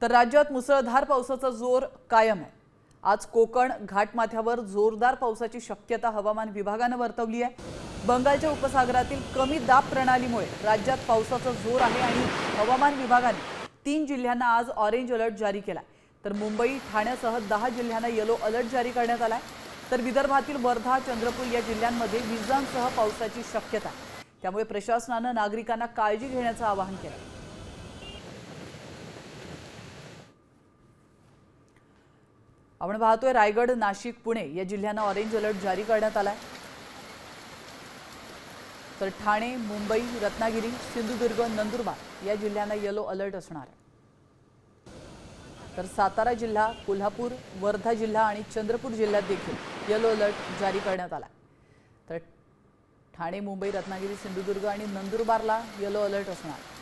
तर राज्यात मुसळधार पावसाचा जोर कायम आहे। आज कोकण घाटमाथ्यावर जोरदार पावसाची शक्यता हवामान विभागाने वर्तवली आहे। बंगालच्या उपसागरातील कमी दाब प्रणालीमुळे राज्यात पावसाचा जोर आहे आणि हवामान विभागाने 3 जिल्ह्यांना आज ऑरेंज अलर्ट जारी केला। तर मुंबई ठाण्यासह 10 जिल्ह्यांना येलो अलर्ट जारी करण्यात आला आहे। तर विदर्भातील वर्धा चंद्रपूर या जिल्ह्यांमध्ये विजांसह पावसाची शक्यता आहे। त्यामुळे प्रशासनाने नागरिकांना काळजी घेण्याचे आवाहन केले। आपण पाहतोय रायगड नाशिक पुणे या जिल्ह्यांना ऑरेंज अलर्ट जारी करण्यात आलाय। तर ठाणे मुंबई रत्नागिरी सिंधुदुर्ग नंदुरबार या जिल्ह्यांना येलो अलर्ट असणार आहे। तर सातारा जिल्हा कोल्हापूर वर्धा जिल्हा आणि चंद्रपूर जिल्ह्यात देखील येलो अलर्ट जारी करण्यात आला। तर ठाणे मुंबई रत्नागिरी सिंधुदुर्ग आणि नंदुरबारला येलो अलर्ट असणार।